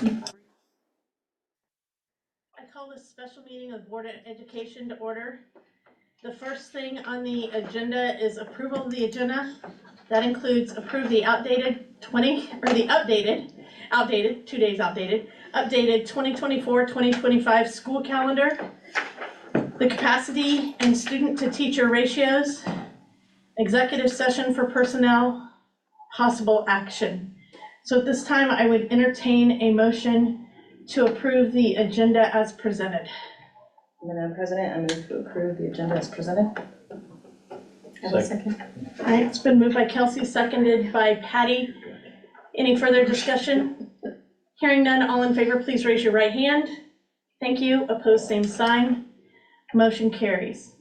I call this special meeting of Board of Education to order. The first thing on the agenda is approval of the agenda. That includes approve the updated 2024-2025 school calendar, the capacity and student to teacher ratios, executive session for personnel, possible action. So at this time, I would entertain a motion to approve the agenda as presented. Madam President, I move to approve the agenda as presented. Second. All right, it's been moved by Kelsey, seconded by Patty. Any further discussion? Hearing none, all in favor, please raise your right hand. Thank you. Opposed, same sign. Motion carries.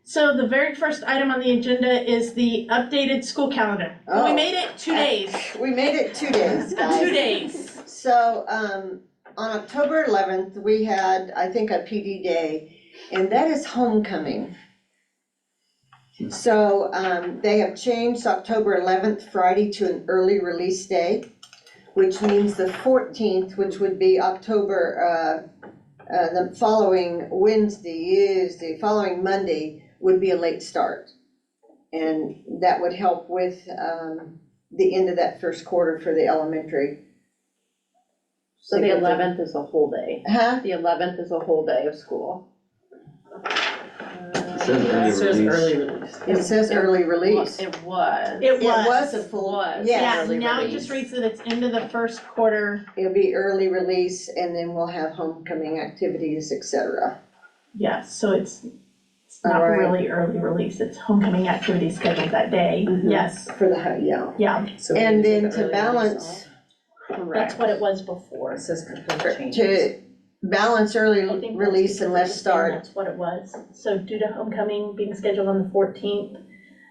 So the very first item on the agenda is the updated school calendar. Oh, we made it 2 days. We made it 2 days, guys. 2 days. So, on October 11th, we had, I think, a PD day, and that is homecoming. So, they have changed October 11th, Friday, to an early release day, which means the 14th, which would be October, the following following Monday, would be a late start. And that would help with the end of that first quarter for the elementary. So the 11th is a whole day. Huh? The 11th is a whole day of school. It says early release. It says early release. It was. It It was a It full, was. yeah, Early now it release. just reads that it's end of the first quarter. it'll be early release, and then we'll have homecoming activities, etc. Yes, so it's not All right. really early release. It's homecoming activities scheduled that day. Mhm. Yes, For the, yeah. yeah, So we And need then take the to early balance, release that's Correct. what it was before. It says proposed changes. to balance early I think that's release and because less it's saying start. That's what it was. So due to homecoming being scheduled on the 14th,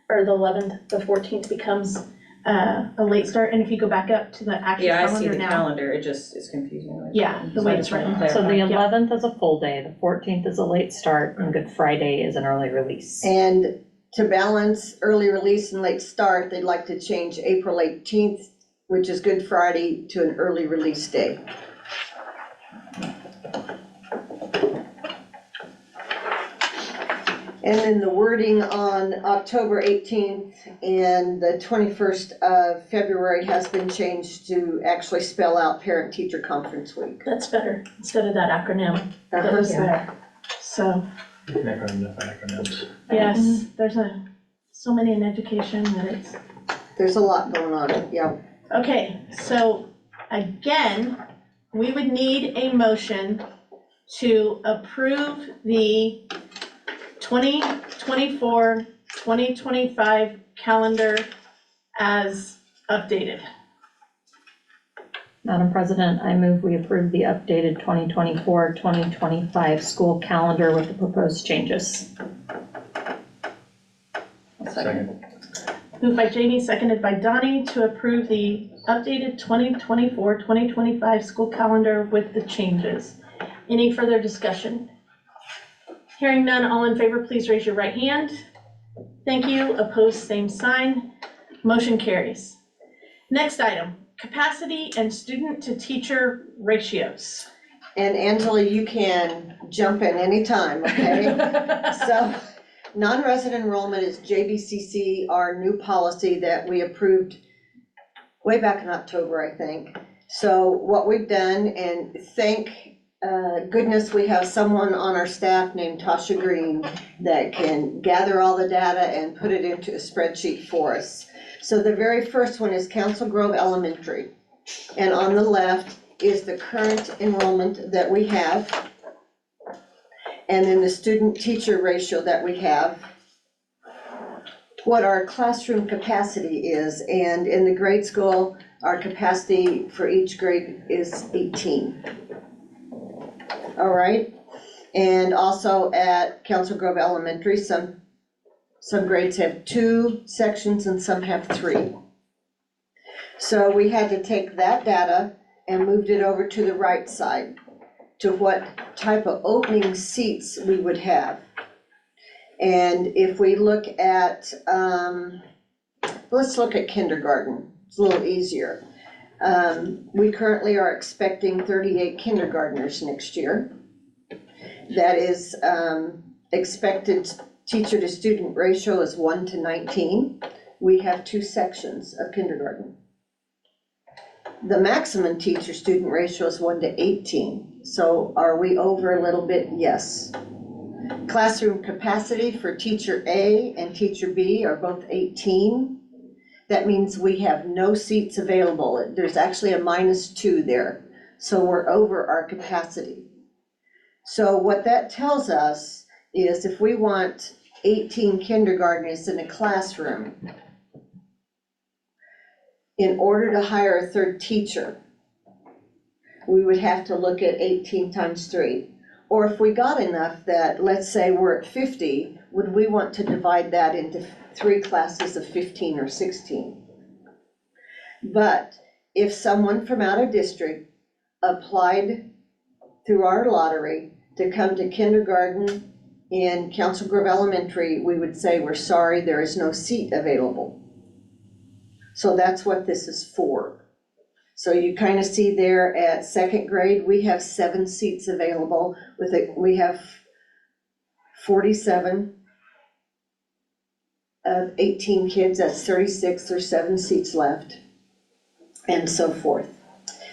or the 11th, the 14th becomes a late start. And if you go back up to the actual Yeah, I see calendar the now. calendar, it just is confusing. Yeah, the way it's written. So the Yeah. 11th is a full day, the 14th is a late start, and Good Friday is an early release. And to balance early release and late start, they'd like to change April 18th, which is Good Friday, to an early release day. And then the wording on October 18th and the 21st of February has been changed to actually spell out Parent-Teacher Conference Week. That's better, instead of that acronym that Uh-huh. was there. So, Never enough acronyms. yes, there's so many in education that it's. There's a lot going on, yeah. Okay, so again, we would need a motion to approve the 2024-2025 calendar as updated. Madam President, I move we approve the updated 2024-2025 school calendar with the proposed changes. Second. Moved by Jamie, seconded by Donnie to approve the updated 2024-2025 school calendar with the changes. Any further discussion? Hearing none, all in favor, please raise your right hand. Thank you. Opposed, same sign. Motion carries. Next item, capacity and student to teacher ratios. And Angela, you can jump in anytime, okay? So, non-resident enrollment is JBCC, our new policy that we approved way back in October, I think. So what we've done, and thank goodness we have someone on our staff named Tasha Green that can gather all the data and put it into a spreadsheet for us. So the very first one is Council Grove Elementary. And on the left is the current enrollment that we have. And then the student-teacher ratio that we have. What our classroom capacity is, and in the grade school, our capacity for each grade is 18. All right, and also at Council Grove Elementary, some grades have 2 sections and some have 3. So we had to take that data and moved it over to the right side to what type of opening seats we would have. And if we look at, let's look at kindergarten, it's a little easier. We currently are expecting 38 kindergartners next year. That is, expected teacher to student ratio is 1:19. We have 2 sections of kindergarten. The maximum teacher student ratio is 1:18. So are we over a little bit? Yes. Classroom capacity for teacher A and teacher B are both 18. That means we have no seats available. There's actually a -2 there. So we're over our capacity. So what that tells us is if we want 18 kindergartners in a classroom, in order to hire a third teacher, we would have to look at 18 times 3. Or if we got enough that, let's say we're at 50, would we want to divide that into 3 classes of 15 or 16? But if someone from out of district applied through our lottery to come to kindergarten in Council Grove Elementary, we would say, we're sorry, there is no seat available. So that's what this is for. So you kind of see there at 2nd grade, we have 7 seats available. We have 47 of 18 kids, that's 36, or 7 seats left, and so forth.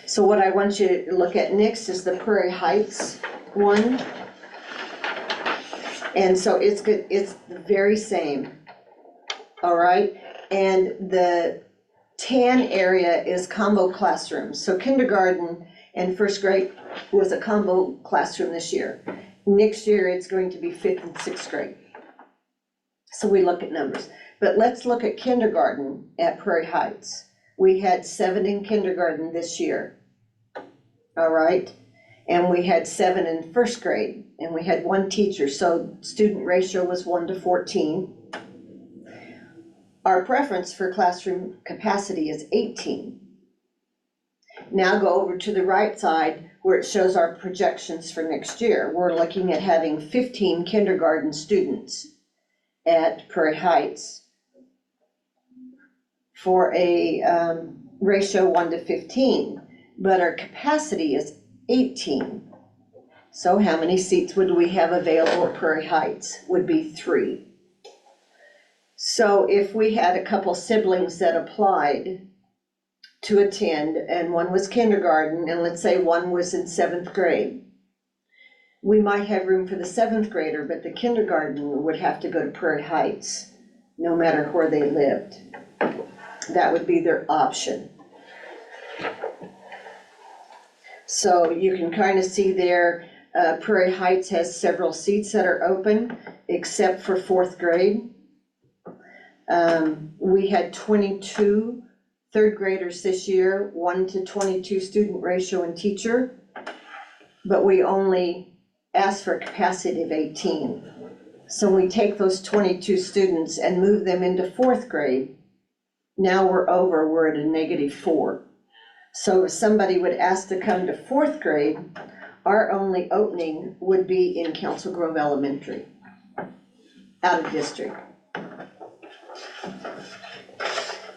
So what I want you to look at next is the Prairie Heights one. And so it's good, it's the very same, all right? And the tan area is combo classrooms. So kindergarten and 1st grade was a combo classroom this year. Next year, it's going to be 5th and 6th grade. So we look at numbers. But let's look at kindergarten at Prairie Heights. We had 7 in kindergarten this year, all right? And we had 7 in 1st grade, and we had 1 teacher, so student ratio was 1:14. Our preference for classroom capacity is 18. Now go over to the right side where it shows our projections for next year. We're looking at having 15 kindergarten students at Prairie Heights for a ratio 1:15, but our capacity is 18. So how many seats would we have available at Prairie Heights? Would be 3. So if we had a couple siblings that applied to attend, and one was kindergarten, and let's say one was in 7th grade, we might have room for the 7th grader, but the kindergarten would have to go to Prairie Heights, no matter where they lived. That would be their option. So you can kind of see there, Prairie Heights has several seats that are open, except for 4th grade. We had 22 3rd graders this year, 1:22 student ratio in teacher, but we only asked for a capacity of 18. So we take those 22 students and move them into 4th grade. Now we're at a -4. So if somebody would ask to come to 4th grade, our only opening would be in Council Grove Elementary, out of district.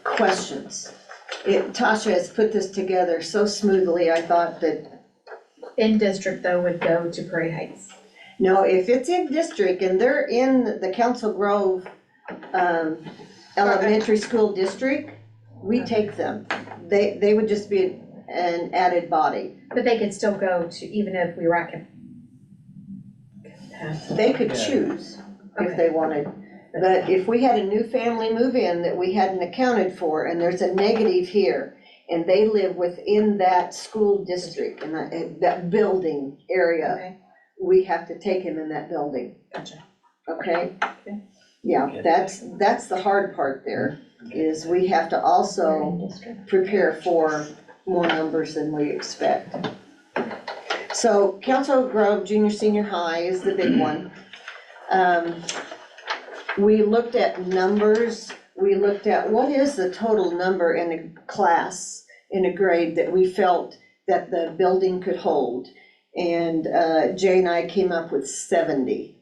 Questions? Tasha has put this together so smoothly, I thought that, In district though would go to Prairie Heights. no, if it's in district and they're in the Council Grove Elementary School District, we take them. They would just be an added body. But they could still go to, even if we were at capacity. They could Yeah. choose if Okay. they wanted. But if we had a new family move in that we hadn't accounted for, and there's a negative here, and they live within that school district, and that building area, Okay, we have to take him in that building, gotcha. okay? Okay. Yeah, that's the hard part there, is we have to also prepare for more numbers than we expect. So Council Grove Junior Senior High is the big one. We looked at numbers, we looked at what is the total number in a class, in a grade that we felt that the building could hold. And Jay and I came up with 70.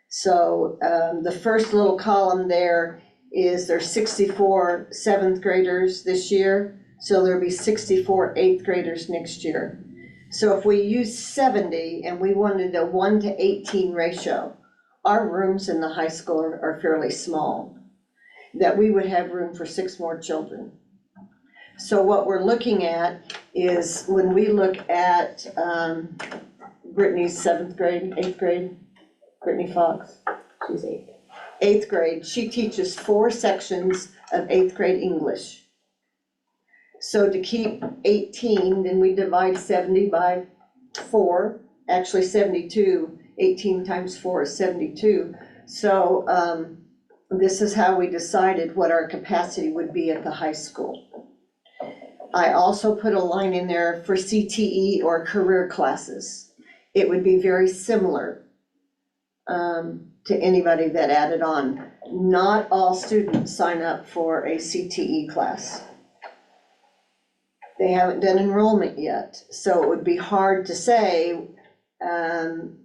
So the first little column there is there's 64 7th graders this year. So there'll be 64 eighth graders next year. So if we use 70 and we wanted a 1:18 ratio, our rooms in the high school are fairly small, that we would have room for 6 more children. So what we're looking at is when we look at Brittany's 7th grade, 8th grade, Brittany Fox, She's 8. 8th grade, she teaches 4 sections of 8th grade English. So to keep 18, then we divide 70 by 4, actually 72, 18 times 4 is 72. So this is how we decided what our capacity would be at the high school. I also put a line in there for CTE or career classes. It would be very similar to anybody that added on. Not all students sign up for a CTE class. They haven't done enrollment yet, so it would be hard to say, in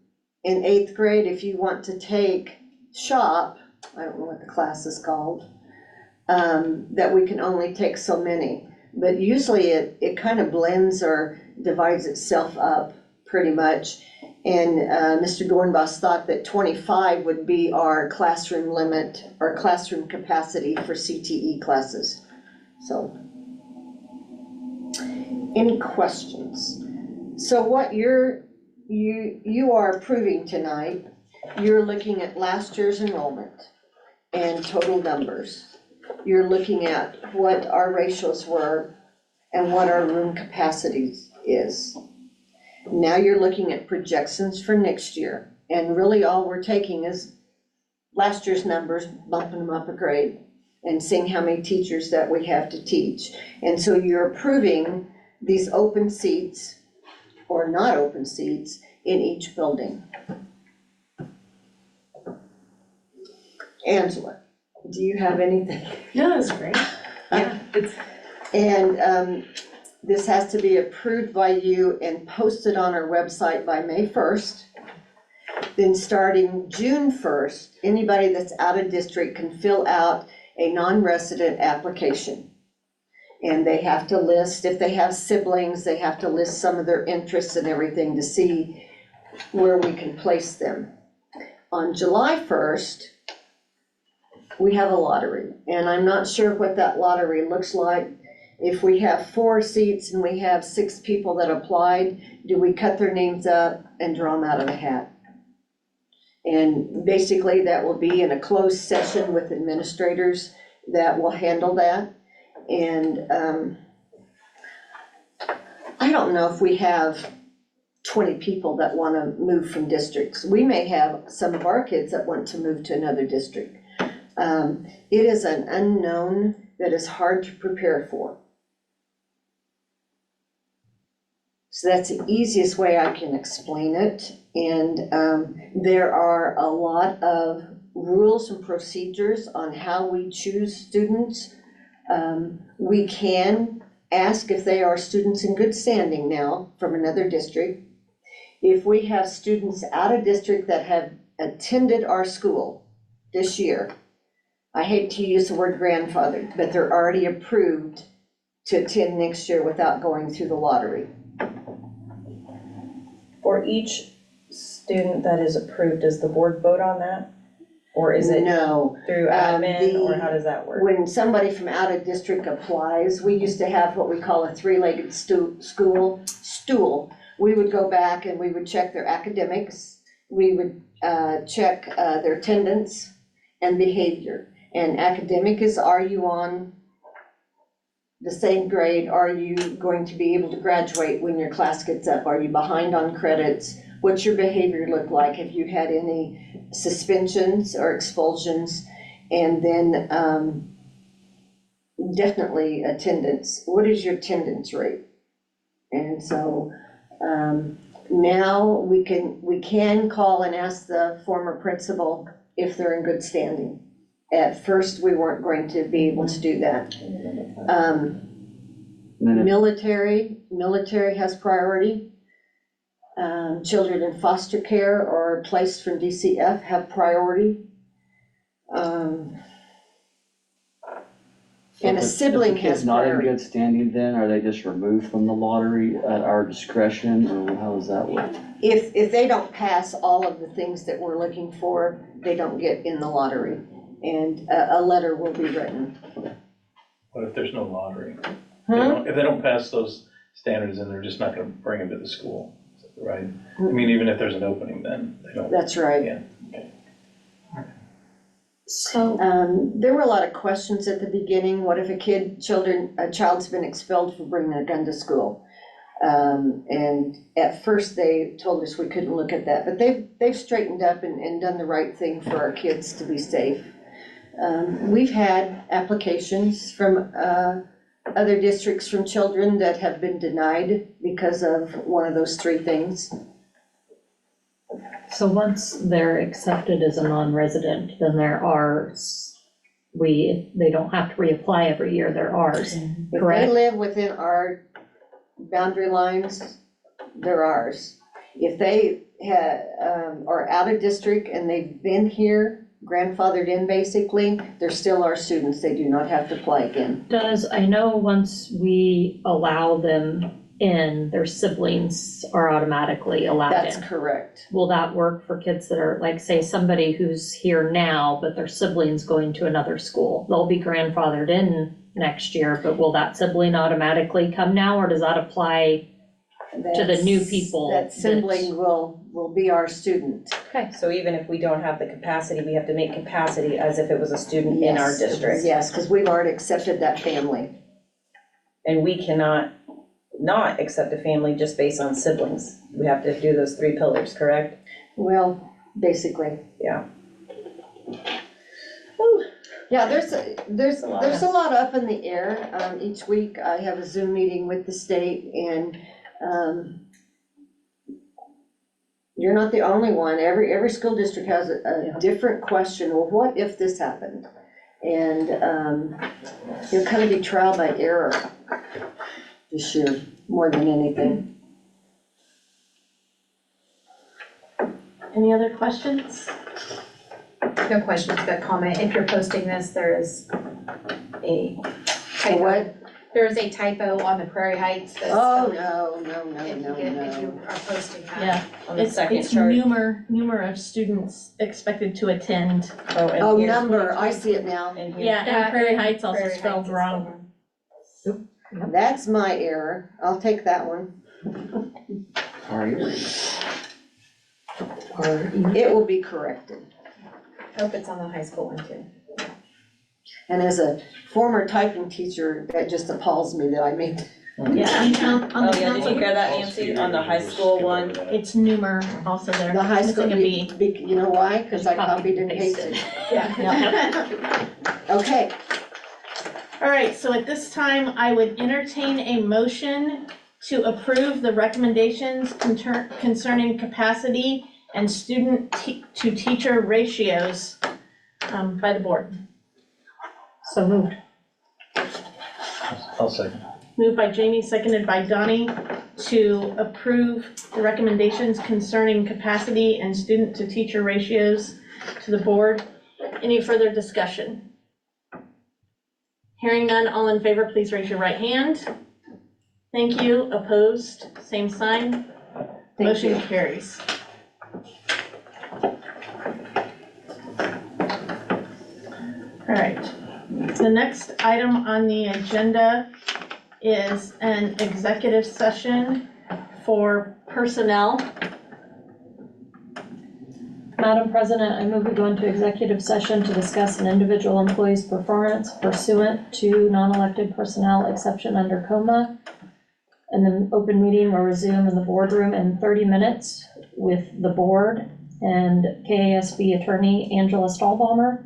8th grade, if you want to take shop, I don't know what the class is called, that we can only take so many. But usually it kind of blends or divides itself up pretty much. And Mr. Dornbos thought that 25 would be our classroom limit, or classroom capacity for CTE classes. So, any questions? So what you are approving tonight, you're looking at last year's enrollment and total numbers. You're looking at what our ratios were and what our room capacity is. Now you're looking at projections for next year, and really all we're taking is last year's numbers, bumping them up a grade, and seeing how many teachers that we have to teach. And so you're approving these open seats or not open seats in each building. Angela, do you have anything? No, that's great. Yeah, it's, And this has to be approved by you and posted on our website by May 1st. Then starting June 1st, anybody that's out of district can fill out a non-resident application. And they have to list, if they have siblings, they have to list some of their interests and everything to see where we can place them. On July 1st, we have a lottery, and I'm not sure what that lottery looks like. If we have 4 seats and we have 6 people that applied, do we cut their names up and draw them out of a hat? And basically that will be in a closed session with administrators that will handle that. And I don't know if we have 20 people that want to move from districts. We may have some of our kids that want to move to another district. It is an unknown that is hard to prepare for. So that's the easiest way I can explain it. And there are a lot of rules and procedures on how we choose students. We can ask if they are students in good standing now from another district. If we have students out of district that have attended our school this year, I hate to use the word grandfather, but they're already approved to attend next year without going through the lottery. For each student that is approved, does the board vote on that? Or is it No. through admin, or how does that work? When somebody from out of district applies, we used to have what we call a 3-legged stool. We would go back and we would check their academics, we would check their attendance and behavior. And academic is, are you on the same grade? Are you going to be able to graduate when your class gets up? Are you behind on credits? What's your behavior look like? Have you had any suspensions or expulsions? And then definitely attendance. What is your attendance rate? And so now we can call and ask the former principal if they're in good standing. At first, we weren't going to be able to do that. Military has priority. Children in foster care or placed from DCF have priority. And a sibling If the kid's has not in priority. good standing, then are they just removed from the lottery at our discretion, or how does that work? If they don't pass all of the things that we're looking for, they don't get in the lottery. And a letter will be written. What if there's no lottery? If they don't pass those standards, then they're just not gonna bring them to the school, right? I mean, even if there's an opening, then they don't. That's right. Yeah. So, There were a lot of questions at the beginning. What if a child's been expelled for bringing a gun to school? And at first they told us we couldn't look at that, but they've straightened up and done the right thing for our kids to be safe. We've had applications from other districts from children that have been denied because of one of those three things. so once they're accepted as a non-resident, then they're ours. They don't have to reapply every year, they're ours, If they correct? live within our boundary lines, they're ours. If they are out of district and they've been here, grandfathered in basically, they're still our students, they do not have to apply again. I know once we allow them in, their siblings are automatically allowed That's in. correct. Will that work for kids that are, like, say, somebody who's here now, but their sibling's going to another school? They'll be grandfathered in next year, but will that sibling automatically come now, or does that apply? To the new people That sibling will be our student. So even if we don't have the capacity, we have to make capacity as if it was a student in our Yes. district. Yes, because we've already accepted that family. And we cannot not accept a family just based on siblings. We have to do those three pillars, correct? Well, basically. Yeah. Yeah, there's a lot up in the air. Each week I have a Zoom meeting with the state and, you're not the only one. Every school district has a different question. Well, what if this happened? And, you'll kind of be trial by error this year, more than anything. Any other questions? No questions, but comment. If you're posting this, there is a So typo. what? There is a typo on the Prairie Heights. that's Oh, spelled- no. If you are posting that. Yeah, On the it's second it's chart. number of students expected to attend. and Oh, here's- number, I see it now. And here. Yeah, and Prairie Heights also Prairie spelled Heights is wrong. That's my error. I'll take that one. It will be corrected. I hope it's on the high school one too. And as a former typing teacher, that just appalls me that I made. Yeah, on the Oh, yeah, did council, you hear that, Nancy, on the high school one? it's numer also there. The high It's school, missing a B. you know why? Because I copied and Pasted. pasted. Yeah. Okay, All right, so at this time, I would entertain a motion to approve the recommendations concerning capacity and student to teacher ratios by the board. So moved. I'll second. Moved by Jamie, seconded by Donnie, to approve the recommendations concerning capacity and student to teacher ratios to the board. Any further discussion? Hearing none, all in favor, please raise your right hand. Thank you. Opposed, same sign. Thank you. Motion carries. All right, the next item on the agenda is an executive session for personnel. Madam President, I move we go into executive session to discuss an individual employee's performance pursuant to non-elected personnel exception under COMA. And the open meeting will resume in the boardroom in 30 minutes with the board and KASB attorney Angela Stahlbaumer,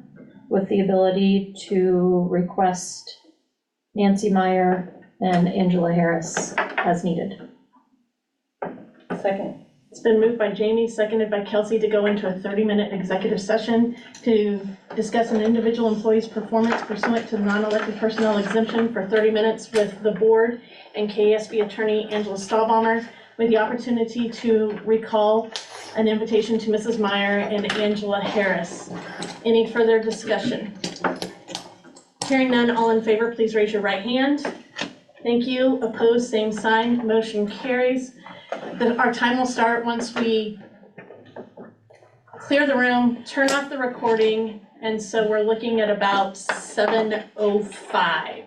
with the ability to request Nancy Meyer and Angela Harris as needed. Second. It's been moved by Jamie, seconded by Kelsey, to go into a 30-minute executive session to discuss an individual employee's performance pursuant to the non-elected personnel exemption for 30 minutes with the board and KSB attorney Angela Stahlbaumer, with the opportunity to recall an invitation to Mrs. Meyer and Angela Harris. Any further discussion? Hearing none, all in favor, please raise your right hand. Thank you. Opposed, same sign. Motion carries. Our time will start once we clear the room, turn off the recording, and so we're looking at about 7:05.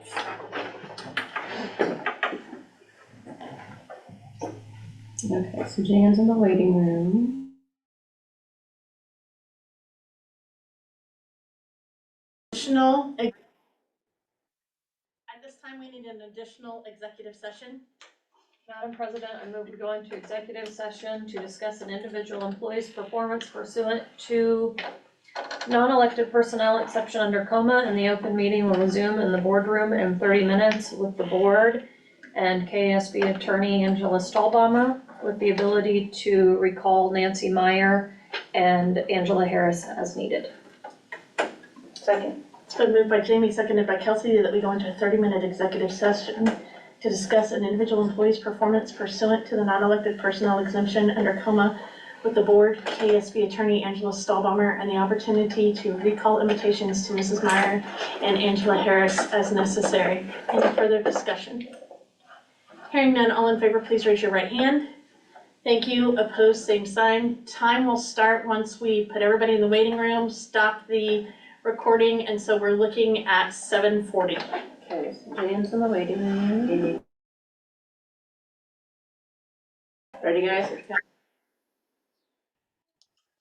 Okay, so Jan's in the waiting room. At this time, we need an additional executive session. Madam President, I move we go into executive session to discuss an individual employee's performance pursuant to non-elected personnel exception under coma, and the open meeting will resume in the boardroom in 30 minutes with the board and KSB attorney Angela Stahlbaumer, with the ability to recall Nancy Meyer and Angela Harris as needed. Second. It's been moved by Jamie, seconded by Kelsey, that we go into a 30-minute executive session to discuss an individual employee's performance pursuant to the non-elected personnel exemption under coma with the board, KSB attorney Angela Stahlbaumer, and the opportunity to recall invitations to Mrs. Meyer and Angela Harris as necessary. Any further discussion? Hearing none, all in favor, please raise your right hand. Thank you. Opposed, same sign. Time will start once we put everybody in the waiting room, stop the recording, and so we're looking at 7:40. Okay, so Jan's in the waiting room. Ready, guys?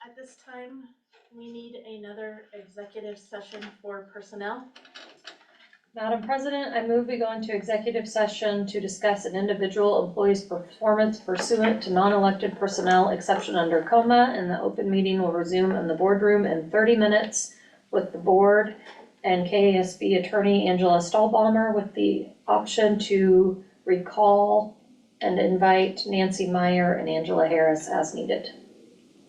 At this time, we need another executive session for personnel. Madam President, I move we go into executive session to discuss an individual employee's performance pursuant to non-elected personnel exception under coma, and the open meeting will resume in the boardroom in 30 minutes with the board and KASB attorney Angela Stahlbaumer, with the option to recall and invite Nancy Meyer and Angela Harris as needed.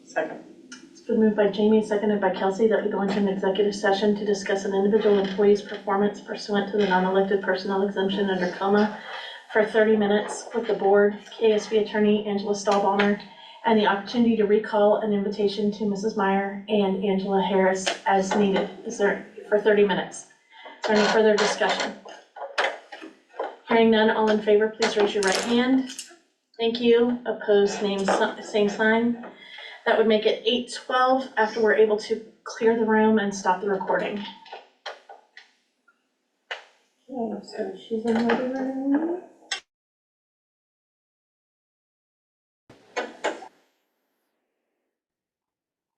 Second. It's been moved by Jamie, seconded by Kelsey, that we go into an executive session to discuss an individual employee's performance pursuant to the non-elected personnel exemption under coma for 30 minutes with the board, KSB attorney Angela Stahlbaumer, and the opportunity to recall an invitation to Mrs. Meyer and Angela Harris as needed. Is there, for 30 minutes? Is there any further discussion? Hearing none, all in favor, please raise your right hand. Thank you. Opposed, same sign. That would make it 8:12 after we're able to clear the room and stop the recording. Okay, so she's in the waiting room.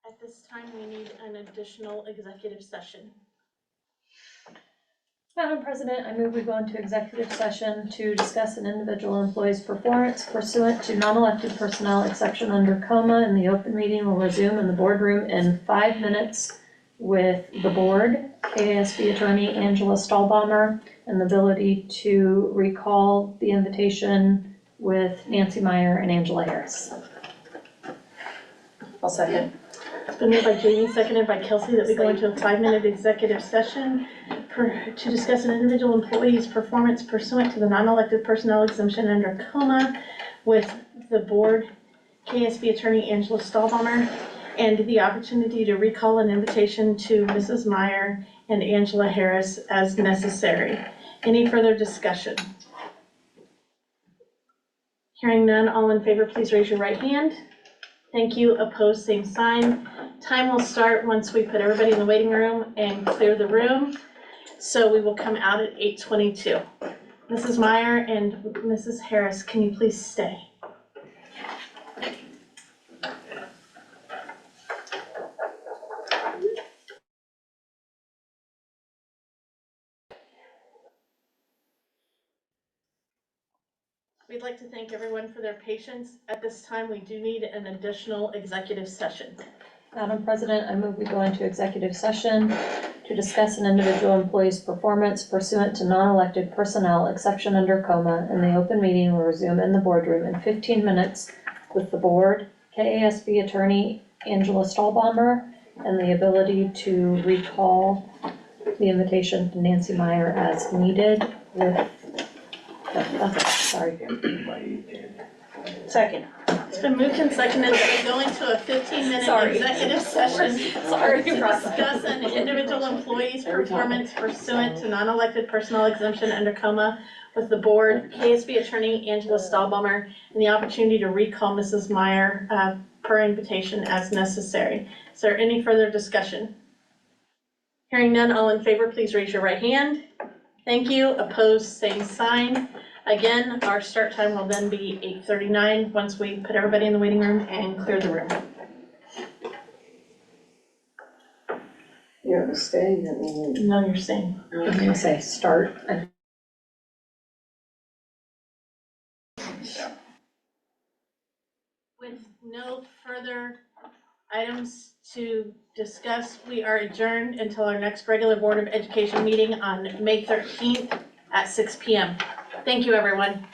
At this time, we need an additional executive session. Madam President, I move we go into executive session to discuss an individual employee's performance pursuant to non-elected personnel exception under coma, and the open meeting will resume in the boardroom in 5 minutes with the board, KASB attorney Angela Stahlbaumer, and the ability to recall the invitation with Nancy Meyer and Angela Harris. I'll second. It's been moved by Jamie, seconded by Kelsey, that we go into a 5-minute executive session to discuss an individual employee's performance pursuant to the non-elected personnel exemption under coma with the board, KSB attorney Angela Stahlbaumer, and the opportunity to recall an invitation to Mrs. Meyer and Angela Harris as necessary. Any further discussion? Hearing none, all in favor, please raise your right hand. Thank you. Opposed, same sign. Time will start once we put everybody in the waiting room and clear the room. So we will come out at 8:22. Mrs. Meyer and Mrs. Harris, can you please stay? We'd like to thank everyone for their patience. At this time, we do need an additional executive session. Madam President, I move we go into executive session to discuss an individual employee's performance pursuant to non-elected personnel exception under coma, and the open meeting will resume in the boardroom in 15 minutes with the board, KASB attorney Angela Stahlbaumer, and the ability to recall the invitation to Nancy Meyer as needed with, sorry. Second. It's It's been moved and seconded that we go into a 15-minute Sorry. executive session Sorry. to discuss an individual employee's performance pursuant to non-elected personnel exemption under coma with the board, KSB Attorney Angela Stahlbaumer, and the opportunity to recall Mrs. Meyer per invitation as necessary. Is there any further discussion? Hearing none, all in favor, please raise your right hand. Thank you. Opposed, same sign. Again, our start time will then be 8:39 once we put everybody in the waiting room and clear the room. You're gonna stay, that means. No, you're staying. I was gonna say, start. With no further items to discuss, we are adjourned until our next regular Board of Education meeting on May 13th at 6 p.m. Thank you, everyone.